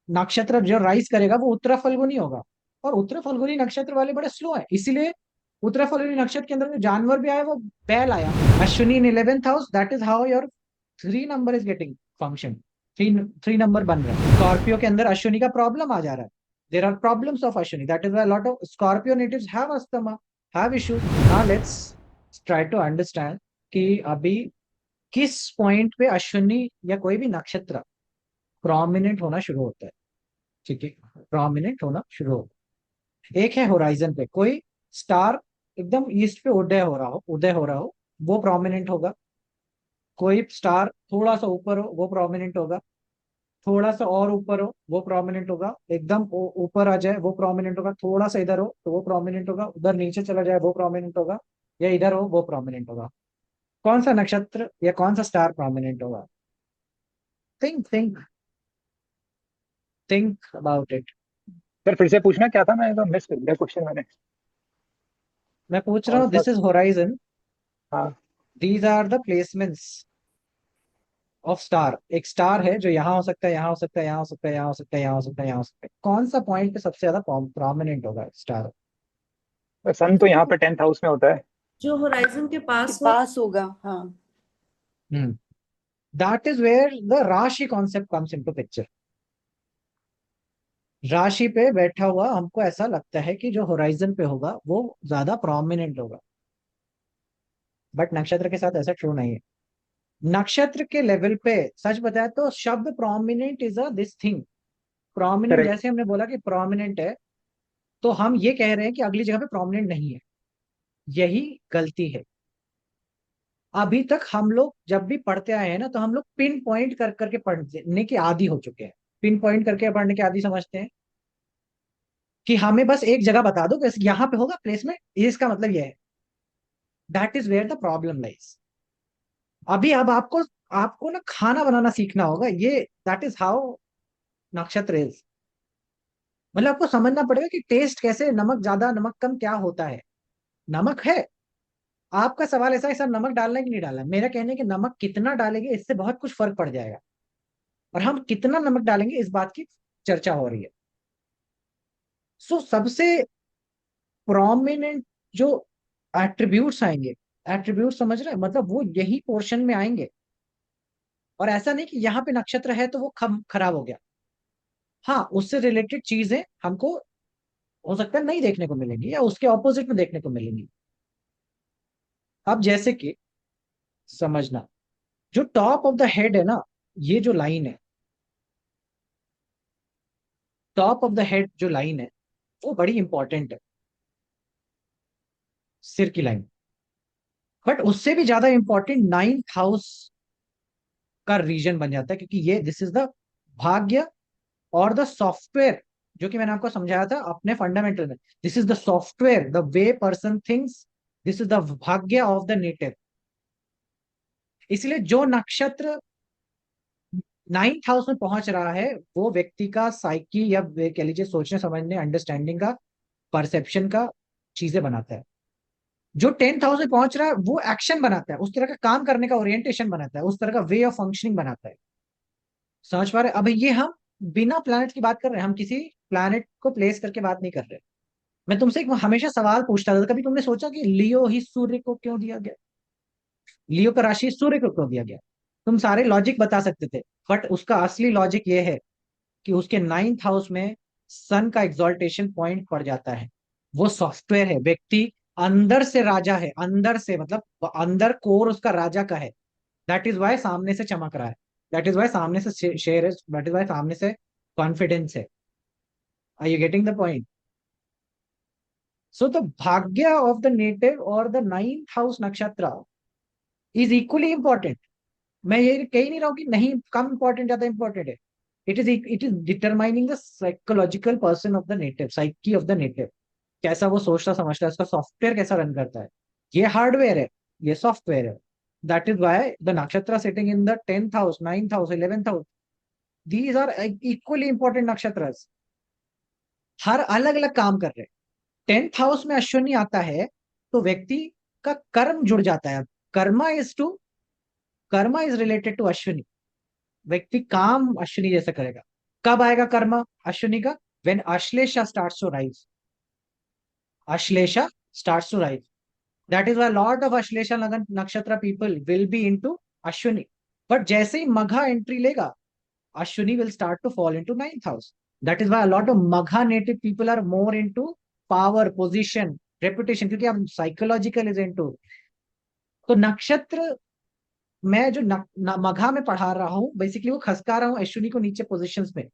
नक्षत्र जो राइज करेगा वो उत्तरा फल्गुनी होगा, और उत्तरा फल्गुनी नक्षत्र वाले बड़े स्लो है, इसीलिए उत्तरा फल्गुनी नक्षत्र के अंदर जो जानवर भी आया वो बैल आया। अश्विनी इन 11th house, that is how your 3 number is getting function. Three three number बन रहा है। स्कॉर्पियो के अंदर अश्विनी का प्रॉब्लम आ जा रहा है। There are problems of Ashwini, that is why lot of Scorpio natives have asthma, have issues. Now let's try to understand कि अभी किस पॉइंट पे अश्विनी या कोई भी नक्षत्र प्रोमिनेंट होना शुरू होता है। ठीक है, प्रोमिनेंट होना शुरू होता है। एक है होराइजन पे कोई स्टार एकदम ईस्ट पे उदय हो रहा हो, वो प्रोमिनेंट होगा। कोई स्टार थोड़ा सा ऊपर हो वो प्रोमिनेंट होगा। थोड़ा सा और ऊपर हो वो प्रोमिनेंट होगा। एकदम ऊपर आ जाए वो प्रोमिनेंट होगा। थोड़ा सा इधर हो तो वो प्रोमिनेंट होगा। उधर नीचे चला जाए वो प्रोमिनेंट होगा। या इधर हो वो प्रोमिनेंट होगा। कौन सा नक्षत्र या कौन सा स्टार प्रोमिनेंट होगा? Think think think about it. Sir फिर से पूछना क्या था, मैं तो मिस कर गया क्वेश्चन मैंने। मैं पूछ रहा कौन हूँ, सा? दिस इज होराइजन, हाँ। These are the placements of star. एक स्टार है जो यहाँ हो सकता है, यहाँ हो सकता है, यहाँ हो सकता है, यहाँ हो सकता है, यहाँ हो सकता है, यहाँ हो सकता है। कौन सा पॉइंट पे सबसे ज्यादा प्रोमिनेंट होगा स्टार? सन तो यहाँ पे 10th हाउस में होता है। जो होराइजन के के पास हो। पास होगा, हाँ। हम्म, दैट इज वेयर द राशि कॉन्सेप्ट कम्स इनटू पिक्चर। राशि पे बैठा हुआ हमको ऐसा लगता है कि जो होराइजन पे होगा वो ज्यादा प्रोमिनेंट होगा, बट नक्षत्र के साथ ऐसा ट्रू नहीं है। नक्षत्र के लेवल पे सच बताया तो शब्द prominent is a this thing. Prominent correct. जैसे हमने बोला कि प्रोमिनेंट है, तो हम ये कह रहे हैं कि अगली जगह पे प्रोमिनेंट नहीं है। यही गलती है। अभी तक हम लोग जब भी पढ़ते आए हैं ना, तो हम लोग पिन पॉइंट कर करके पढ़ने के आदी हो चुके हैं। पिन पॉइंट करके पढ़ने के आदी समझते हैं कि हमें बस एक जगह बता दो, बस यहाँ पे होगा प्लेसमेंट, इसका मतलब यह है। That is where the problem lies. अभी अब आपको आपको ना खाना बनाना सीखना होगा, ये दैट इज हाउ नक्षत्र इज। मतलब आपको समझना पड़ेगा कि टेस्ट कैसे, नमक ज्यादा नमक कम क्या होता है। नमक है। आपका सवाल ऐसा है सर नमक डालना है कि नहीं डालना है? मेरा कहने कि नमक कितना डालेंगे इससे बहुत कुछ फर्क पड़ जाएगा, और हम कितना नमक डालेंगे इस बात की चर्चा हो रही है। सो सबसे प्रोमिनेंट जो एट्रीब्यूट्स आएंगे, एट्रीब्यूट समझ रहे हैं, मतलब वो यही पोर्शन में आएंगे। और ऐसा नहीं कि यहाँ पे नक्षत्र है तो वो खराब हो गया। हाँ, उससे रिलेटेड चीजें हमको हो सकता है नहीं देखने को मिलेंगी या उसके ऑपोजिट में देखने को मिलेंगी। अब जैसे कि समझना, जो टॉप ऑफ द हेड है ना, ये जो लाइन है, टॉप ऑफ द हेड जो लाइन है वो बड़ी इंपॉर्टेंट है, सिर की लाइन। बट उससे भी ज्यादा इंपॉर्टेंट 9th हाउस का रीजन बन जाता है, क्योंकि ये दिस इज द भाग्य और द सॉफ्टवेयर, जो कि मैंने आपको समझाया था अपने फंडामेंटल में। This is the software, the way person thinks, this is the bhagya of the native. इसलिए जो नक्षत्र 9th हाउस में पहुंच रहा है वो व्यक्ति का साइकी, या कह लीजिए सोचने समझने अंडरस्टैंडिंग का, परसेप्शन का चीजें बनाता है। जो 10th हाउस में पहुंच रहा है वो एक्शन बनाता है, उस तरह का काम करने का ओरिएंटेशन बनाता है, उस तरह का वे ऑफ फंक्शनिंग बनाता है। समझ पा रहे हैं? अब ये हम बिना प्लैनेट की बात कर रहे हैं, हम किसी प्लैनेट को प्लेस करके बात नहीं कर रहे। मैं तुमसे एक हमेशा सवाल पूछता था, कभी तुमने सोचा कि लियो ही सूर्य को क्यों दिया गया? लियो का राशि सूर्य को क्यों दिया गया? तुम सारे लॉजिक बता सकते थे, बट उसका असली लॉजिक ये है कि उसके 9th हाउस में सन का एग्जॉल्टेशन पॉइंट पड़ जाता है। वो सॉफ्टवेयर है, व्यक्ति अंदर से राजा है, अंदर से मतलब अंदर कोर उसका राजा का है। दैट इज वाई सामने से चमक रहा है। दैट इज वाई सामने से शेयर है। दैट इज वाई सामने से कॉन्फिडेंस है। Are you getting the point? So the bhagya of the native और the 9th house nakshatra is equally important. मैं ये कह ही नहीं रहा हूँ कि नहीं, कम इंपॉर्टेंट ज्यादा इंपॉर्टेंट है। It is determining the psychological person of the native, psyche of the native. कैसा वो सोचता समझता है, उसका सॉफ्टवेयर कैसा रन करता है। ये हार्डवेयर है, ये सॉफ्टवेयर है। That is why the nakshatra sitting in the 10th house, 9th house, 11th house, these are equally important nakshatra. हर अलग अलग काम कर रहे हैं। 10th हाउस में अश्विनी आता है तो व्यक्ति का कर्म जुड़ जाता है। Karma is to karma is related to Ashwini. व्यक्ति काम अश्विनी जैसा करेगा। कब आएगा कर्म अश्विनी का? When Ashlesha starts to rise, Ashlesha starts to rise, that is why lot of Ashlesha nakshatra people will be into Ashwini. But जैसे ही मघा एंट्री लेगा, Ashwini will start to fall into ninth house. That is why a lot of Magha native people are more into power, position, reputation, क्योंकि आप psychological is into. तो नक्षत्र मैं जो मघा में पढ़ा रहा हूँ, बेसिकली वो खसका रहा हूँ अश्विनी को नीचे पोजिशंस में।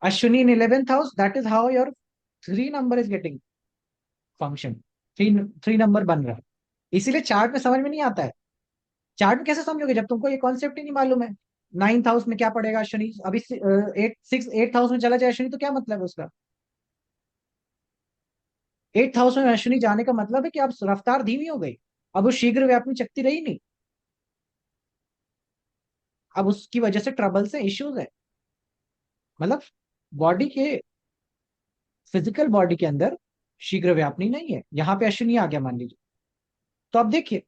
अश्विनी इन 11th house, that is how your 3 number is getting function, three three number बन रहा है। इसीलिए चार्ट में समझ में नहीं आता है। चार्ट में कैसे समझोगे जब तुमको ये कॉन्सेप्ट ही नहीं मालूम है? 9th हाउस में क्या पड़ेगा शनि, अभी 8th हाउस में चला जाए शनि तो क्या मतलब है उसका? 8th हाउस में शनि जाने का मतलब है कि अब रफ्तार धीमी हो गई, अब वो शीघ्र व्यापनी शक्ति रही नहीं, अब उसकी वजह से ट्रबल से इश्यूज है। मतलब बॉडी के, फिजिकल बॉडी के अंदर शीघ्र व्यापनी नहीं है, यहाँ पे अश्विनी आ गया मान लीजिए। तो अब देखिए,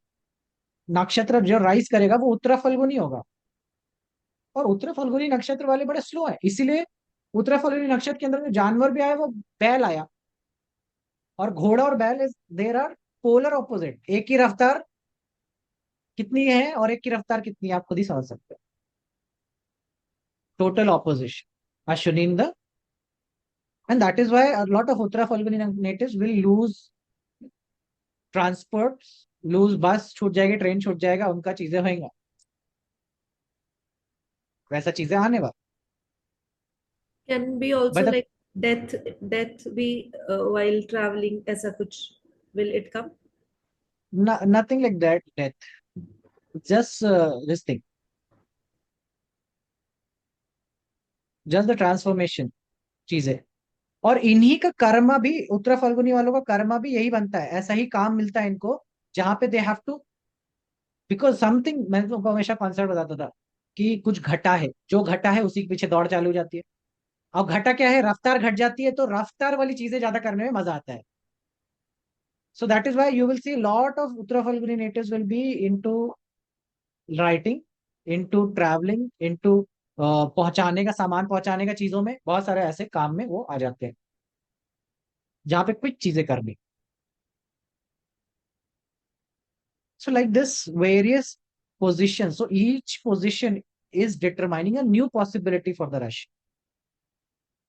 नक्षत्र जो राइज करेगा वो उत्तरा फल्गुनी होगा, और उत्तरा फल्गुनी नक्षत्र वाले बड़े स्लो है, इसीलिए उत्तरा फल्गुनी नक्षत्र के अंदर जो जानवर भी आया वो बैल आया। और घोड़ा और बैल is there are polar opposite, एक की रफ्तार कितनी है और एक की रफ्तार कितनी है आप खुद ही समझ सकते हो। Total opposition Ashwini in the, and that is why a lot of Uttara Falguni natives will lose transport, lose, bus छूट जाएगी, ट्रेन छूट जाएगा, उनका चीजें होंगे, वैसा चीजें आने वाला। Can be also but like death, deaथ be while traveling, ऐसा कुछ will it come? Nothing like that death, just this thing, just the transformation चीजें। और इन्हीं का कर्मा भी, उत्तरा फल्गुनी वालों का कर्मा भी यही बनता है, ऐसा ही काम मिलता है इनको, जहां पे they have to, because something, मैं तुमको हमेशा कॉन्सेप्ट बताता था कि कुछ घटा है, जो घटा है उसी के पीछे दौड़ चालू हो जाती है। अब घटा क्या है, रफ्तार घट जाती है, तो रफ्तार वाली चीजें ज्यादा करने में मजा आता है। So that is why you will see a lot of Uttara Falguni natives will be into writing, into traveling, into पहुंचाने का, सामान पहुंचाने का, चीजों में, बहुत सारे ऐसे काम में वो आ जाते हैं जहां पे कुछ चीजें करनी। So like this various positions, so each position is determining a new possibility for the Rashi.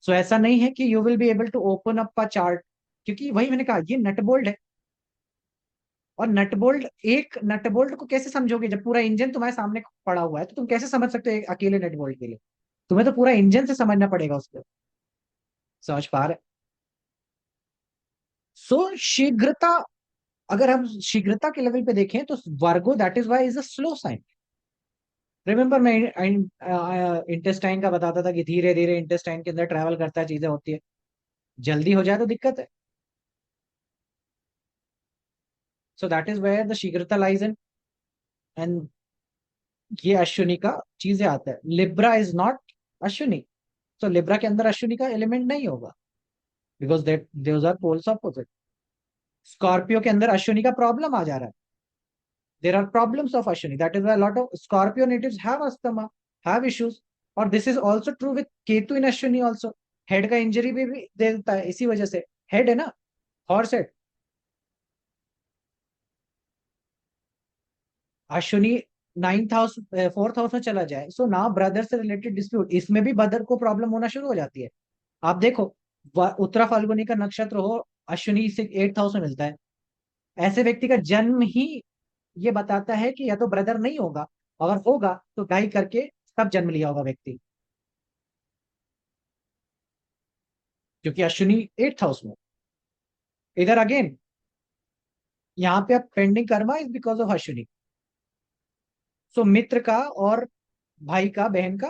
So ऐसा नहीं है कि you will be able to open up a chart, क्योंकि वही मैंने कहा ये नट बोल्ट है। और नट बोल्ट, एक नट बोल्ट को कैसे समझोगे जब पूरा इंजन तुम्हारे सामने पड़ा हुआ है? तो तुम कैसे समझ सकते हो एक अकेले नट बोल्ट के लिए? तुम्हें तो पूरा इंजन से समझना पड़ेगा उसको। समझ पा रहे? सो शीघ्रता, अगर हम शीघ्रता के लेवल पे देखें तो Virgo, that is why is a slow sign. Remember मैं इंटेस्टाइन का बताता था कि धीरे धीरे इंटेस्टाइन के अंदर ट्रेवल करता है, चीजें होती है, जल्दी हो जाए तो दिक्कत है। So that is where the shighrata lies in, and ये अश्विनी का चीजें आता है। लिब्रा इज नॉट अश्विनी, तो लिब्रा के अंदर अश्विनी का एलिमेंट नहीं होगा, because that those are poles opposite. Scorpio के अंदर अश्विनी का प्रॉब्लम आ जा रहा है, there are problems of Ashwini, that is lot of Scorpio natives have asthma, have issues. और this is also true with Ketu in Ashwini also, head का इंजरी भी देता है इसी वजह से, हेड है ना, horse head. Ashwini 9th house, 4th house में चला जाए, सो नाउ ब्रदर से रिलेटेड डिस्प्यूट, इसमें भी ब्रदर को प्रॉब्लम होना शुरू हो जाती है। आप देखो, उत्तरा फाल्गुनी का नक्षत्र हो, अश्विनी से 8th हाउस में मिलता है, ऐसे व्यक्ति का जन्म ही ये बताता है कि या तो ब्रदर नहीं होगा, अगर होगा तो डाई करके तब जन्म लिया होगा व्यक्ति, क्योंकि अश्विनी 8th हाउस में। इधर अगेन, यहाँ पे अब pending karma is because of Ashwini. So मित्र का और भाई का, बहन का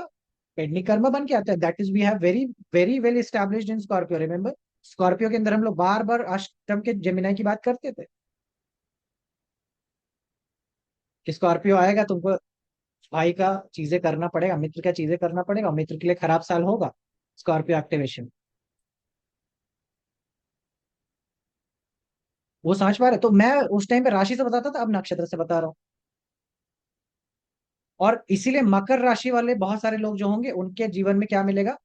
पेंडिंग कर्मा बन के आता है। That is we have very very well established in Scorpio. Remember, Scorpio के अंदर हम लोग बार बार अष्टम के जेमिनाई की बात करते थे कि स्कॉर्पियो आएगा, तुमको भाई का चीजें करना पड़ेगा, मित्र का चीजें करना पड़ेगा, मित्र के लिए खराब साल होगा, स्कॉर्पियो एक्टिवेशन। वो समझ पा रहे? तो मैं उस टाइम पे राशि से बताता था, अब नक्षत्र से बता रहा हूँ। और इसीलिए मकर राशि वाले बहुत सारे लोग जो होंगे उनके जीवन में क्या मिलेगा,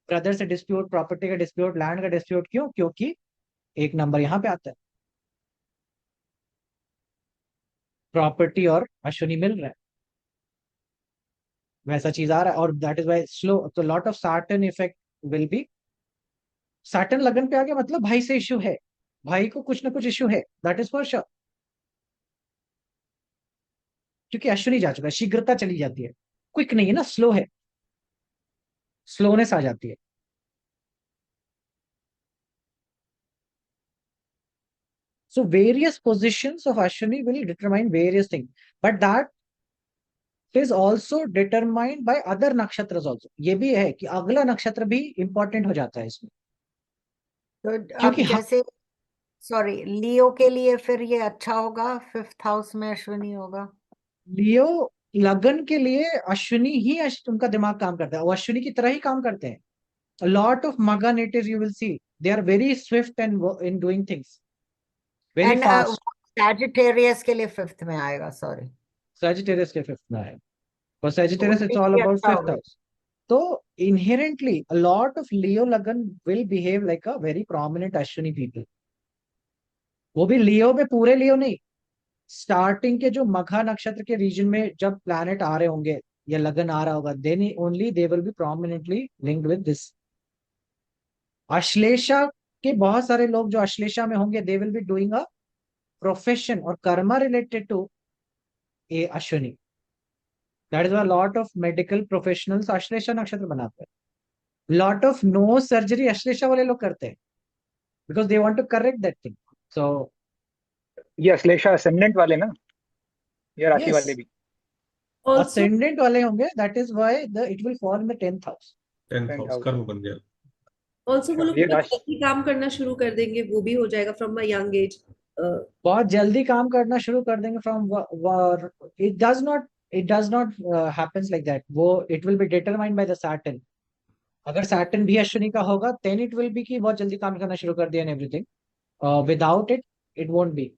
ब्रदर से डिस्प्यूट, प्रॉपर्टी का डिस्प्यूट, लैंड का डिस्प्यूट। क्यों? क्योंकि एक नंबर यहाँ पे आता है, प्रॉपर्टी और अश्विनी मिल रहा है, वैसा चीज आ रहा है। और दैट इज वाई स्लो, तो lot of Saturn effect will be. Saturn लगन पे आ गया मतलब भाई से इश्यू है, भाई को कुछ ना कुछ इश्यू है, दैट इज फॉर श्योर। क्योंकि अश्विनी जा चुका है, शीघ्रता चली जाती है, क्विक नहीं है ना, स्लो है, स्लोनेस आ जाती है। So various positions of Ashwini will determine various things, but that is also determined by other nakshatras also. ये भी है कि अगला नक्षत्र भी इंपॉर्टेंट हो जाता है इसमें, तो अब क्योंकि जैसे सॉरी लियो के लिए फिर ये अच्छा होगा, 5th हाउस में अश्विनी होगा। लियो लगन के लिए अश्विनी ही उनका दिमाग काम करता है, वो अश्विनी की तरह ही काम करते हैं। A lot of Maga natives you will see, they are very swift and in doing things, very and fast. Sagittarius के लिए 5th में आएगा, सॉरी। Sagittarius के फिफ्थ में है, for Sagittarius उनके it's all लिए about अच्छा fifth होगा। house. So inherently a lot of Leo Lagan will behave like a very prominent Ashwini people. वो भी लियो में पूरे लियो नहीं, स्टार्टिंग के जो मघा नक्षत्र के रीजन में जब प्लैनेट आ रहे होंगे या लगन आ रहा होगा, then only they will be prominently linked with this. Ashlesha के बहुत सारे लोग जो अश्लेषा में होंगे, they will be doing a profession और karma related to a Ashwini. That is why lot of medical professionals Ashlesha nakshatra बनाते हैं। Lot of no surgery Ashlesha वाले लोग करते हैं, because they want to correct that thing. So ये अश्लेषा असेंडेंट वाले ना, ये राशि यस, वाले भी। Also, असेंडेंट वाले होंगे, that is why the it will fall in the 10th house. 10th 10th house house। कर्म बन गया। वो लोग ये बहुत राशि जल्दी काम करना शुरू कर देंगे, वो भी हो जाएगा फ्रॉम अ यंग एज। बहुत जल्दी काम करना शुरू कर देंगे from where. It does not happens like that. वो it will be determined by the Saturn. अगर सैटर्न भी अश्विनी का होगा, देन इट विल बी कि बहुत जल्दी काम करना शुरू कर दिया and everything. Without it, it won't be.